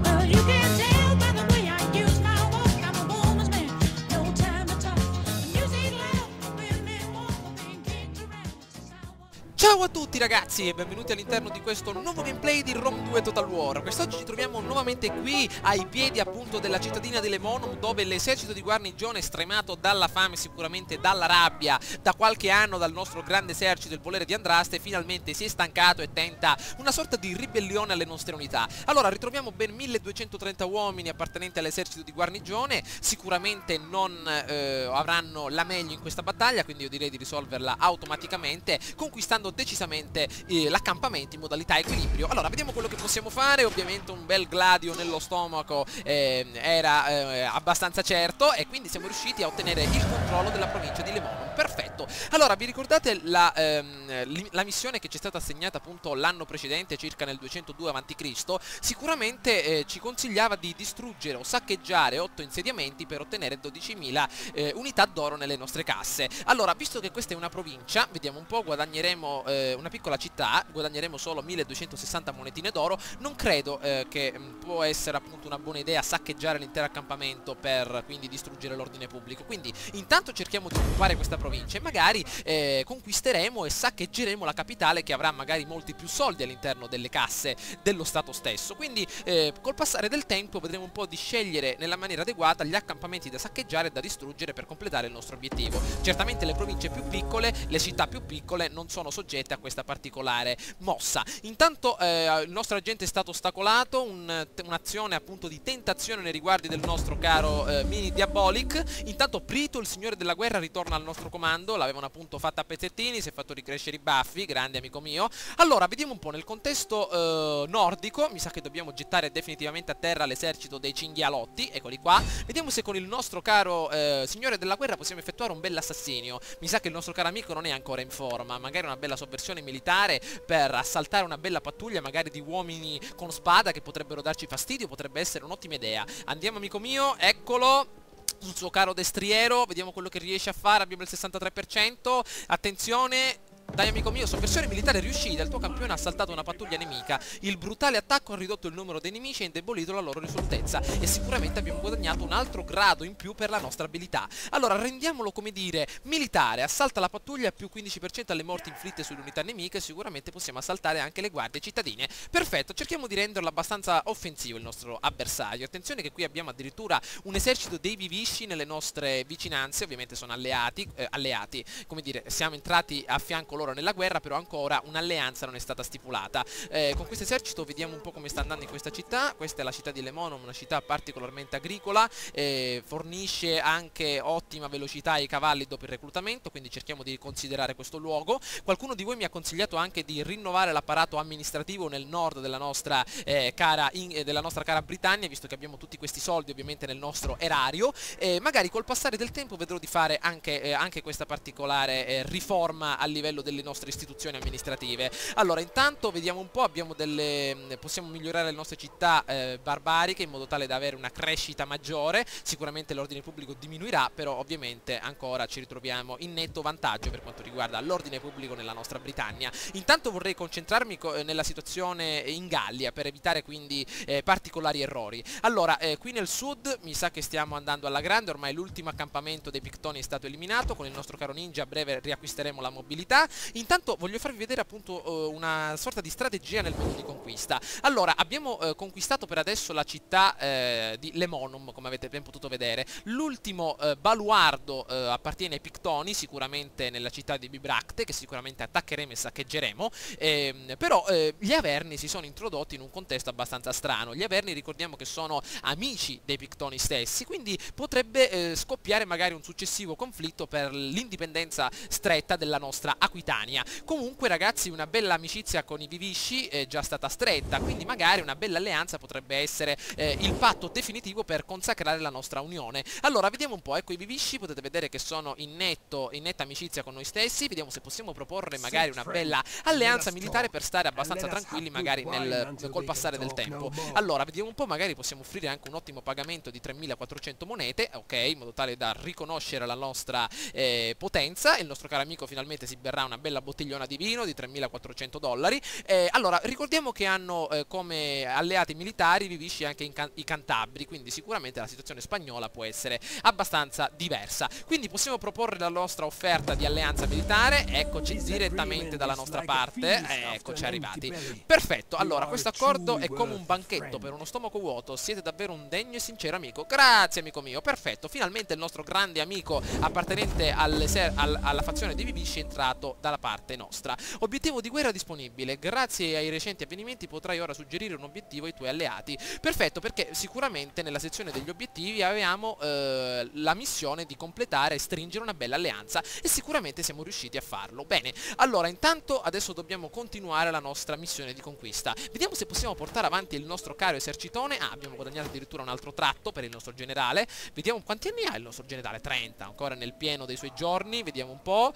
Well, you can tell by the way I use my walk, I'm a woman's man, no time to talk. The music loud, women walk, being kicked around since I was. Ciao a tutti ragazzi e benvenuti all'interno di questo nuovo gameplay di Rome 2 Total War. Quest'oggi ci troviamo nuovamente qui ai piedi appunto della cittadina di Lemonum, dove l'esercito di guarnigione, stremato dalla fame, sicuramente dalla rabbia, da qualche anno dal nostro grande esercito, il volere di Andraste, finalmente si è stancato e tenta una sorta di ribellione alle nostre unità. Allora ritroviamo ben 1230 uomini appartenenti all'esercito di guarnigione, sicuramente non avranno la meglio in questa battaglia, quindi io direi di risolverla automaticamente, conquistando decisamente l'accampamento in modalità equilibrio. Allora vediamo quello che possiamo fare. Ovviamente un bel gladio nello stomaco era abbastanza certo, e quindi siamo riusciti a ottenere il controllo della provincia di Lemonum. Perfetto. Allora vi ricordate la missione che ci è stata assegnata appunto l'anno precedente, circa nel 202 a.C.? Sicuramente ci consigliava di distruggere o saccheggiare 8 insediamenti per ottenere 12.000 unità d'oro nelle nostre casse. Allora, visto che questa è una provincia, vediamo un po', guadagneremo una piccola città, guadagneremo solo 1260 monetine d'oro. Non credo che può essere appunto una buona idea saccheggiare l'intero accampamento per quindi distruggere l'ordine pubblico. Quindi intanto cerchiamo di occupare questa provincia e magari conquisteremo e saccheggeremo la capitale, che avrà magari molti più soldi all'interno delle casse dello Stato stesso. Quindi col passare del tempo vedremo un po' di scegliere nella maniera adeguata gli accampamenti da saccheggiare e da distruggere per completare il nostro obiettivo. Certamente le province più piccole, le città più piccole non sono soggette a questa particolare mossa. Intanto il nostro agente è stato ostacolato, un'azione appunto di tentazione nei riguardi del nostro caro Mini Diabolic. Intanto Prito, il signore della guerra, ritorna al nostro comando. L'avevano appunto fatta a pezzettini, si è fatto ricrescere i baffi, grande amico mio. Allora vediamo un po' nel contesto nordico. Mi sa che dobbiamo gettare definitivamente a terra l'esercito dei cinghialotti, eccoli qua. Vediamo se con il nostro caro signore della guerra possiamo effettuare un bel assassinio. Mi sa che il nostro caro amico non è ancora in forma, magari una bella sovversione militare per assaltare una bella pattuglia magari di uomini con spada che potrebbero darci fastidio, potrebbe essere un'ottima idea. Andiamo amico mio, eccolo sul suo caro destriero, vediamo quello che riesce a fare. Abbiamo il 63%, attenzione. Dai amico mio, sovversione militare riuscita, il tuo campione ha assaltato una pattuglia nemica, il brutale attacco ha ridotto il numero dei nemici e indebolito la loro risolutezza, e sicuramente abbiamo guadagnato un altro grado in più per la nostra abilità. Allora rendiamolo, come dire, militare, assalta la pattuglia, più 15% alle morti inflitte sulle unità nemiche, sicuramente possiamo assaltare anche le guardie cittadine. Perfetto, cerchiamo di renderlo abbastanza offensivo il nostro avversario. Attenzione che qui abbiamo addirittura un esercito dei vivisci nelle nostre vicinanze, ovviamente sono alleati, come dire, siamo entrati a fianco loro nella guerra, però ancora un'alleanza non è stata stipulata. Con questo esercito vediamo un po' come sta andando in questa città. Questa è la città di Lemonum, una città particolarmente agricola, fornisce anche ottima velocità ai cavalli dopo il reclutamento, quindi cerchiamo di considerare questo luogo. Qualcuno di voi mi ha consigliato anche di rinnovare l'apparato amministrativo nel nord della nostra cara Britannia, visto che abbiamo tutti questi soldi ovviamente nel nostro erario. Magari col passare del tempo vedrò di fare anche questa particolare riforma a livello delle nostre istituzioni amministrative. Allora intanto vediamo un po', possiamo migliorare le nostre città barbariche in modo tale da avere una crescita maggiore. Sicuramente l'ordine pubblico diminuirà, però ovviamente ancora ci ritroviamo in netto vantaggio per quanto riguarda l'ordine pubblico nella nostra Britannia. Intanto vorrei concentrarmi nella situazione in Gallia per evitare quindi particolari errori. Allora qui nel sud mi sa che stiamo andando alla grande, ormai l'ultimo accampamento dei Pictoni è stato eliminato. Con il nostro caro ninja a breve riacquisteremo la mobilità. Intanto voglio farvi vedere appunto una sorta di strategia nel modo di conquista. Allora abbiamo conquistato per adesso la città di Lemonum, come avete ben potuto vedere. L'ultimo baluardo appartiene ai Pictoni, sicuramente nella città di Bibracte, che sicuramente attaccheremo e saccheggeremo. Però gli Averni si sono introdotti in un contesto abbastanza strano. Gli Averni ricordiamo che sono amici dei Pictoni stessi, quindi potrebbe scoppiare magari un successivo conflitto per l'indipendenza stretta della nostra Aquitania. Comunque ragazzi, una bella amicizia con i Vivisci è già stata stretta, quindi magari una bella alleanza potrebbe essere il patto definitivo per consacrare la nostra unione. Allora vediamo un po', ecco i Vivisci, potete vedere che sono in netta amicizia con noi stessi. Vediamo se possiamo proporre magari una bella alleanza militare per stare abbastanza tranquilli magari col passare del tempo. Allora vediamo un po', magari possiamo offrire anche un ottimo pagamento di 3400 monete, ok, in modo tale da riconoscere la nostra potenza. Il nostro caro amico finalmente si berrà una bella bottigliona di vino di 3.400 dollari. Allora, ricordiamo che hanno come alleati militari Vivisci anche i Cantabri, quindi sicuramente la situazione spagnola può essere abbastanza diversa. Quindi possiamo proporre la nostra offerta di alleanza militare. Eccoci direttamente dalla nostra parte, eccoci arrivati. Perfetto, allora questo accordo è come un banchetto per uno stomaco vuoto. Siete davvero un degno e sincero amico. Grazie amico mio, perfetto. Finalmente il nostro grande amico appartenente alla fazione di Vivisci è entrato dalla parte nostra. Obiettivo di guerra disponibile. Grazie ai recenti avvenimenti potrai ora suggerire un obiettivo ai tuoi alleati. Perfetto, perché sicuramente nella sezione degli obiettivi avevamo la missione di completare e stringere una bella alleanza, e sicuramente siamo riusciti a farlo. Bene, allora intanto adesso dobbiamo continuare la nostra missione di conquista. Vediamo se possiamo portare avanti il nostro caro esercitone. Abbiamo guadagnato addirittura un altro tratto per il nostro generale. Vediamo quanti anni ha il nostro generale. 30, ancora nel pieno dei suoi giorni. Vediamo un po'.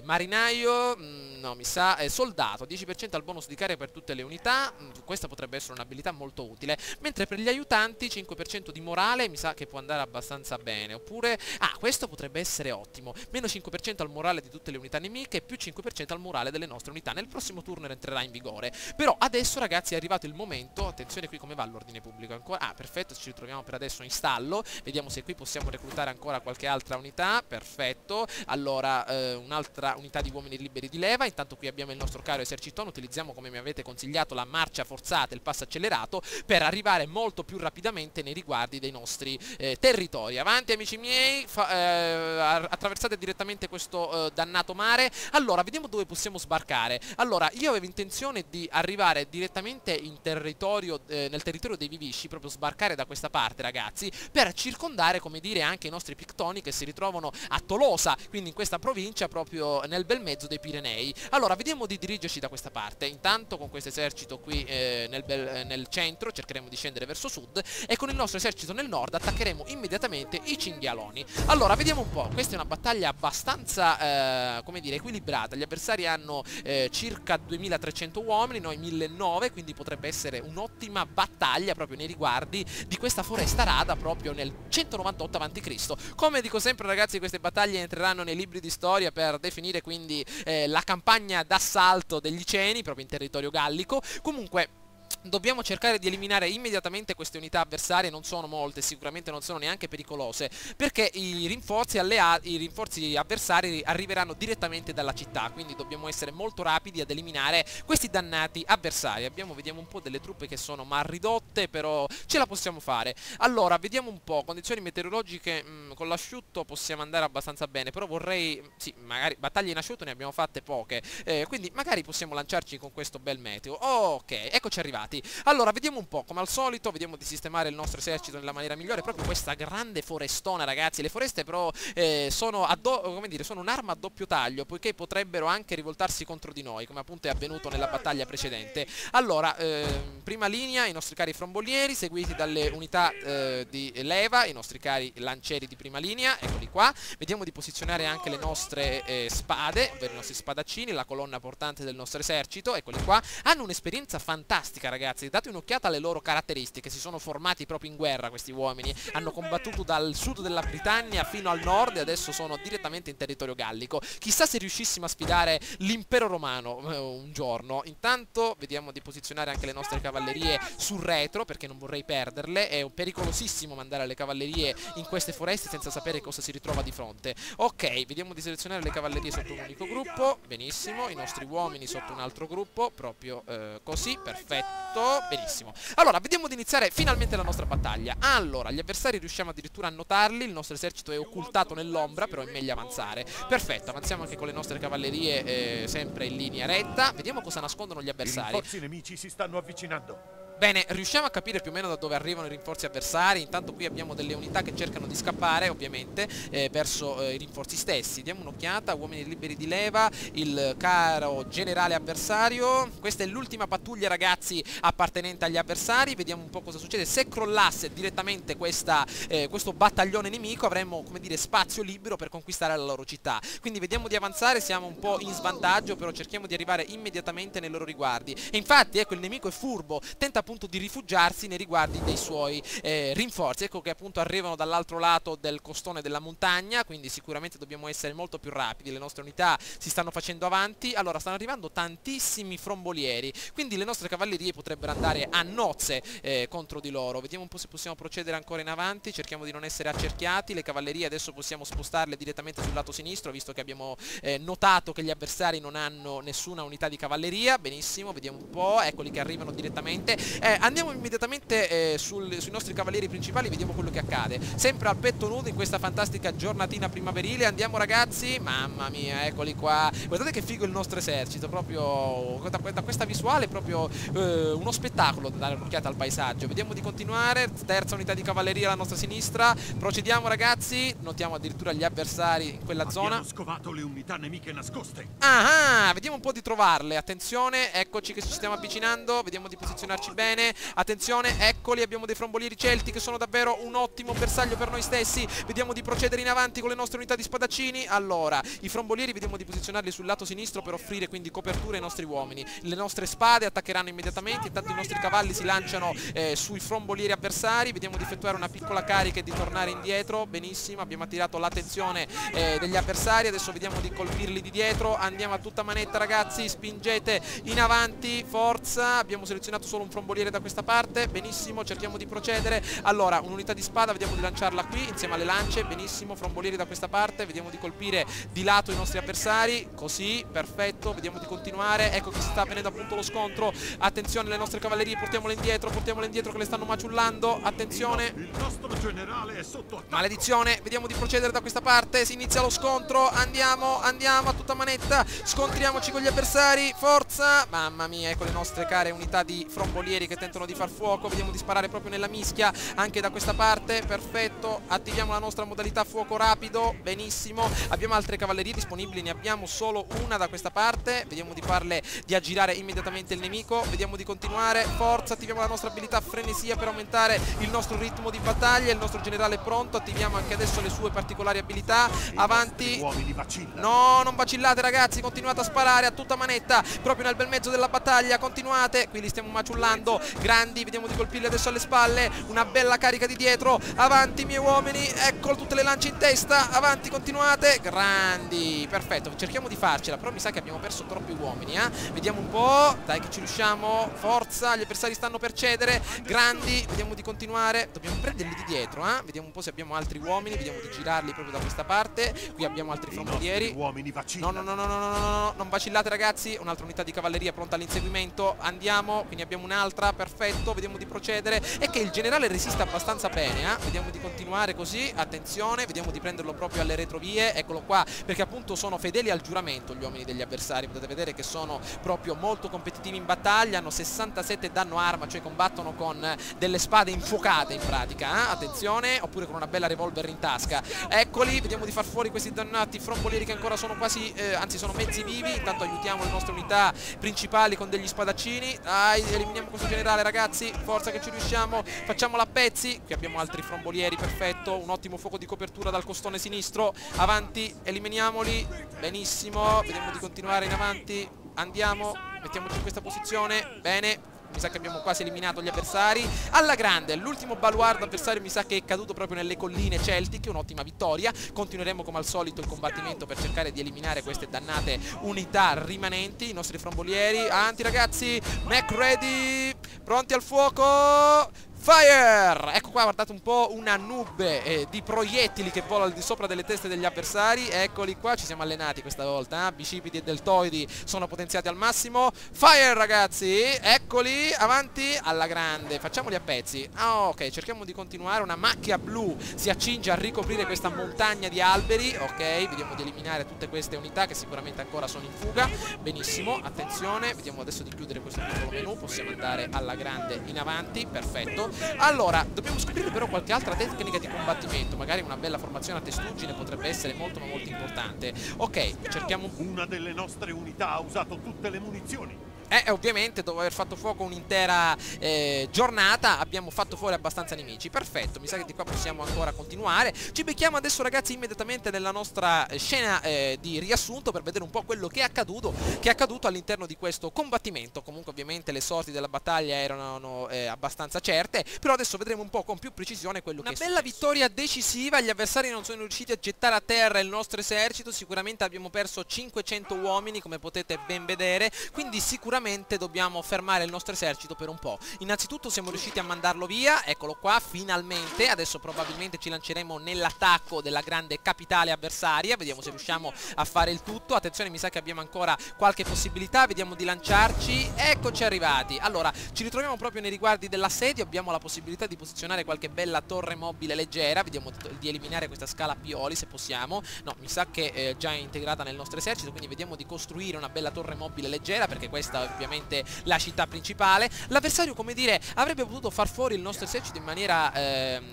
Marinaio, no, mi sa, soldato, 10% al bonus di carica per tutte le unità. Questa potrebbe essere un'abilità molto utile. Mentre per gli aiutanti 5% di morale, mi sa che può andare abbastanza bene. Oppure, questo potrebbe essere ottimo. Meno 5% al morale di tutte le unità nemiche e più 5% al morale delle nostre unità. Nel prossimo turno entrerà in vigore. Però adesso ragazzi è arrivato il momento. Attenzione qui come va l'ordine pubblico ancora. Perfetto, ci ritroviamo per adesso in stallo. Vediamo se qui possiamo reclutare ancora qualche altra unità. Perfetto. Allora un'altra unità di uomini liberi di leva. Intanto qui abbiamo il nostro caro esercitone. Utilizziamo, come mi avete consigliato, la marcia forzata, il passo accelerato, per arrivare molto più rapidamente nei riguardi dei nostri territori. Avanti amici miei, attraversate direttamente questo dannato mare. Allora vediamo dove possiamo sbarcare. Allora io avevo intenzione di arrivare direttamente in territorio, nel territorio dei Vivisci, proprio sbarcare da questa parte ragazzi, per circondare, come dire, anche i nostri pictoni che si ritrovano a Tolosa, quindi in questa provincia proprio nel bel mezzo dei Pirenei. Allora vediamo di dirigerci da questa parte. Intanto con questo esercito qui nel centro cercheremo di scendere verso sud, e con il nostro esercito nel nord attaccheremo immediatamente i cinghialoni. Allora vediamo un po', questa è una battaglia abbastanza come dire equilibrata. Gli avversari hanno circa 2300 uomini, noi 1900, quindi potrebbe essere un'ottima battaglia proprio nei riguardi di questa foresta rada proprio nel 198 a.C. Come dico sempre ragazzi, queste battaglie entreranno nei libri di storia per definire quindi la campagna d'assalto degli Iceni proprio in territorio gallico. Comunque dobbiamo cercare di eliminare immediatamente queste unità avversarie. Non sono molte, sicuramente non sono neanche pericolose, perché i rinforzi avversari arriveranno direttamente dalla città, quindi dobbiamo essere molto rapidi ad eliminare questi dannati avversari. Vediamo un po' delle truppe che sono mal ridotte, però ce la possiamo fare. Allora vediamo un po', condizioni meteorologiche, con l'asciutto possiamo andare abbastanza bene, però vorrei, sì, magari battaglie in asciutto ne abbiamo fatte poche, quindi magari possiamo lanciarci con questo bel meteo. Ok, eccoci arrivati. Allora vediamo un po', come al solito vediamo di sistemare il nostro esercito nella maniera migliore. Proprio questa grande forestona ragazzi. Le foreste però sono un'arma a doppio taglio, poiché potrebbero anche rivoltarsi contro di noi, come appunto è avvenuto nella battaglia precedente. Allora prima linea i nostri cari frombolieri, seguiti dalle unità di leva, i nostri cari lancieri di prima linea. Eccoli qua. Vediamo di posizionare anche le nostre spade, ovvero i nostri spadaccini, la colonna portante del nostro esercito. Eccoli qua. Hanno un'esperienza fantastica ragazzi. Date un'occhiata alle loro caratteristiche. Si sono formati proprio in guerra questi uomini. Hanno combattuto dal sud della Britannia fino al nord e adesso sono direttamente in territorio gallico. Chissà se riuscissimo a sfidare l'impero romano un giorno. Intanto vediamo di posizionare anche le nostre cavallerie sul retro, perché non vorrei perderle. È pericolosissimo mandare le cavallerie in queste foreste senza sapere cosa si ritrova di fronte. Ok, vediamo di selezionare le cavallerie sotto un unico gruppo. Benissimo, i nostri uomini sotto un altro gruppo. Proprio così, perfetto. Benissimo. Allora vediamo di iniziare finalmente la nostra battaglia. Allora gli avversari riusciamo addirittura a notarli. Il nostro esercito è occultato nell'ombra, però è meglio avanzare. Perfetto, avanziamo anche con le nostre cavallerie sempre in linea retta. Vediamo cosa nascondono gli avversari. I rinforzi nemici si stanno avvicinando. Bene, riusciamo a capire più o meno da dove arrivano i rinforzi avversari. Intanto qui abbiamo delle unità che cercano di scappare ovviamente verso i rinforzi stessi. Diamo un'occhiata, uomini liberi di leva, il caro generale avversario. Questa è l'ultima pattuglia ragazzi appartenente agli avversari. Vediamo un po' cosa succede. Se crollasse direttamente questo battaglione nemico avremmo, come dire, spazio libero per conquistare la loro città. Quindi vediamo di avanzare, siamo un po' in svantaggio, però cerchiamo di arrivare immediatamente nei loro riguardi. E infatti ecco, il nemico è furbo, tenta appunto di rifugiarsi nei riguardi dei suoi rinforzi. Ecco che appunto arrivano dall'altro lato del costone della montagna, quindi sicuramente dobbiamo essere molto più rapidi, le nostre unità si stanno facendo avanti. Allora, stanno arrivando tantissimi frombolieri, quindi le nostre cavallerie potrebbero andare a nozze contro di loro. Vediamo un po' se possiamo procedere ancora in avanti, cerchiamo di non essere accerchiati. Le cavallerie adesso possiamo spostarle direttamente sul lato sinistro, visto che abbiamo notato che gli avversari non hanno nessuna unità di cavalleria. Benissimo, vediamo un po', eccoli che arrivano direttamente. Andiamo immediatamente sui nostri cavalieri principali, vediamo quello che accade. Sempre al petto nudo in questa fantastica giornatina primaverile. Andiamo ragazzi, mamma mia, eccoli qua. Guardate che figo il nostro esercito, proprio da questa visuale, proprio uno spettacolo da dare un'occhiata al paesaggio. Vediamo di continuare, terza unità di cavalleria alla nostra sinistra. Procediamo ragazzi, notiamo addirittura gli avversari in quella zona. Abbiamo scovato le unità nemiche nascoste. Ah, vediamo un po' di trovarle. Attenzione, eccoci che ci stiamo avvicinando. Vediamo di posizionarci bene. Attenzione, eccoli, abbiamo dei frombolieri celti che sono davvero un ottimo bersaglio per noi stessi. Vediamo di procedere in avanti con le nostre unità di spadaccini. Allora, i frombolieri vediamo di posizionarli sul lato sinistro per offrire quindi copertura ai nostri uomini. Le nostre spade attaccheranno immediatamente, intanto i nostri cavalli si lanciano sui frombolieri avversari. Vediamo di effettuare una piccola carica e di tornare indietro. Benissimo, abbiamo attirato l'attenzione degli avversari. Adesso vediamo di colpirli di dietro. Andiamo a tutta manetta ragazzi, spingete in avanti, forza. Abbiamo selezionato solo un fromboliere da questa parte. Benissimo, cerchiamo di procedere. Allora, un'unità di spada, vediamo di lanciarla qui insieme alle lance. Benissimo, frombolieri da questa parte. Vediamo di colpire di lato i nostri avversari. Così, perfetto, vediamo di continuare. Ecco che si sta avvenendo appunto lo scontro. Attenzione, le nostre cavallerie, portiamole indietro che le stanno maciullando. Attenzione, Il nostro generale è sotto attacco. maledizione, vediamo di procedere da questa parte. Si inizia lo scontro. Andiamo a tutta manetta. Scontriamoci con gli avversari. Forza. Mamma mia, ecco le nostre care unità di frombolieri che tentano di far fuoco. Vediamo di sparare proprio nella mischia anche da questa parte. Perfetto. Attiviamo la nostra modalità fuoco rapido. Benissimo. Abbiamo altre cavallerie disponibili. Ne abbiamo solo una da questa parte. Vediamo di farle di aggirare immediatamente il nemico. Vediamo di continuare. Forza. Attiviamo la nostra abilità frenesia per aumentare il nostro ritmo di battaglia. Il nostro generale è pronto. Attiviamo anche adesso le sue particolari abilità. Avanti. Gli uomini vacillano. No, non vacillate ragazzi, continuate a sparare a tutta manetta, proprio nel bel mezzo della battaglia, continuate, qui li stiamo maciullando, grandi, vediamo di colpirli adesso alle spalle, una bella carica di dietro, avanti miei uomini, ecco tutte le lance in testa, avanti, continuate, grandi, perfetto, cerchiamo di farcela, però mi sa che abbiamo perso troppi uomini, vediamo un po', dai che ci riusciamo, forza, gli avversari stanno per cedere, grandi, vediamo di continuare, dobbiamo prenderli di dietro, vediamo un po' se abbiamo altri uomini, vediamo di girarli proprio da questa parte, qui abbiamo altri frombolieri. Uomini vacillano. No, non vacillate ragazzi, un'altra unità di cavalleria pronta all'inseguimento, andiamo, quindi abbiamo un'altra, perfetto, vediamo di procedere, e che il generale resiste abbastanza bene, vediamo di continuare così, attenzione, vediamo di prenderlo proprio alle retrovie, eccolo qua, perché appunto sono fedeli al giuramento gli uomini degli avversari, potete vedere che sono proprio molto competitivi in battaglia, hanno 67 danno arma, cioè combattono con delle spade infuocate in pratica, attenzione, oppure con una bella revolver in tasca, eccoli, vediamo di far fuori questi dannati frombolieri che ancora sono quasi, anzi sono mezzi vivi, intanto aiutiamo le nostre unità principali con degli spadaccini, dai, eliminiamo questo generale ragazzi, forza che ci riusciamo, facciamolo a pezzi, qui abbiamo altri frombolieri, perfetto, un ottimo fuoco di copertura dal costone sinistro, avanti, eliminiamoli, benissimo, vediamo di continuare in avanti, andiamo, mettiamoci in questa posizione, bene. Mi sa che abbiamo quasi eliminato gli avversari. Alla grande, l'ultimo baluardo avversario mi sa che è caduto proprio nelle colline celtiche. Un'ottima vittoria. Continueremo come al solito il combattimento per cercare di eliminare queste dannate unità rimanenti. I nostri frombolieri. Avanti ragazzi. Mac ready. Pronti al fuoco. Fire! Ecco qua, guardate un po' una nube di proiettili che vola al di sopra delle teste degli avversari. Eccoli qua, ci siamo allenati questa volta, bicipiti e deltoidi sono potenziati al massimo. Fire ragazzi, eccoli, avanti, alla grande, facciamoli a pezzi. Ok, cerchiamo di continuare, una macchia blu si accinge a ricoprire questa montagna di alberi. Ok, vediamo di eliminare tutte queste unità che sicuramente ancora sono in fuga. Benissimo, attenzione, vediamo adesso di chiudere questo piccolo menu, possiamo andare alla grande in avanti, perfetto. Allora, dobbiamo scoprire però qualche altra tecnica di combattimento, magari una bella formazione a testuggine potrebbe essere molto ma molto importante. Ok, cerchiamo... Una delle nostre unità ha usato tutte le munizioni. Ovviamente dopo aver fatto fuoco un'intera giornata abbiamo fatto fuori abbastanza nemici. Perfetto, mi sa che di qua possiamo ancora continuare. Ci becchiamo adesso ragazzi immediatamente nella nostra scena di riassunto per vedere un po' quello che è accaduto all'interno di questo combattimento. Comunque ovviamente le sorti della battaglia erano abbastanza certe, però adesso vedremo un po' con più precisione quello che è successo. Una bella vittoria decisiva, gli avversari non sono riusciti a gettare a terra il nostro esercito, sicuramente abbiamo perso 500 uomini come potete ben vedere, quindi sicuramente dobbiamo fermare il nostro esercito per un po'. Innanzitutto siamo riusciti a mandarlo via, eccolo qua, finalmente. Adesso probabilmente ci lanceremo nell'attacco della grande capitale avversaria, vediamo se riusciamo a fare il tutto. Attenzione, mi sa che abbiamo ancora qualche possibilità, vediamo di lanciarci. Eccoci arrivati. Allora, ci ritroviamo proprio nei riguardi dell'assedio, abbiamo la possibilità di posizionare qualche bella torre mobile leggera, vediamo di eliminare questa scala Pioli se possiamo. No, mi sa che è già integrata nel nostro esercito, quindi vediamo di costruire una bella torre mobile leggera, perché questa è ovviamente la città principale. L'avversario, come dire, avrebbe potuto far fuori il nostro esercito in maniera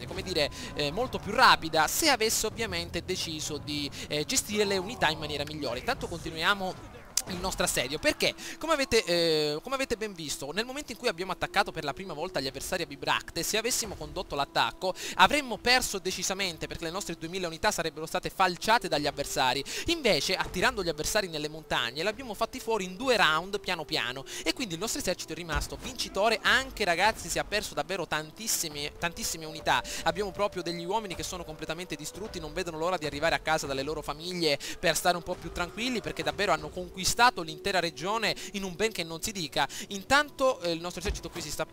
come dire molto più rapida se avesse ovviamente deciso di gestire le unità in maniera migliore. Intanto continuiamo il nostro assedio, perché come avete ben visto, nel momento in cui abbiamo attaccato per la prima volta gli avversari a Bibracte, se avessimo condotto l'attacco avremmo perso decisamente, perché le nostre 2000 unità sarebbero state falciate dagli avversari. Invece, attirando gli avversari nelle montagne, l'abbiamo fatti fuori in 2 round piano piano, e quindi il nostro esercito è rimasto vincitore. Anche ragazzi, si è perso davvero tantissime unità, abbiamo proprio degli uomini che sono completamente distrutti, non vedono l'ora di arrivare a casa dalle loro famiglie per stare un po' più tranquilli, perché davvero hanno conquistato l'intera regione in un ben che non si dica. Intanto il nostro esercito qui si sta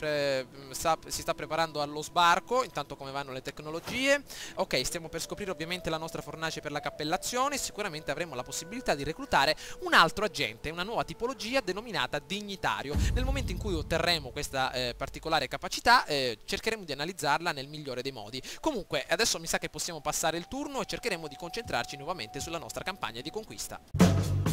preparando allo sbarco. Intanto come vanno le tecnologie? Ok, stiamo per scoprire ovviamente la nostra fornace per la cappellazione. Sicuramente avremo la possibilità di reclutare un altro agente, una nuova tipologia denominata dignitario. Nel momento in cui otterremo questa particolare capacità cercheremo di analizzarla nel migliore dei modi. Comunque adesso mi sa che possiamo passare il turno e cercheremo di concentrarci nuovamente sulla nostra campagna di conquista.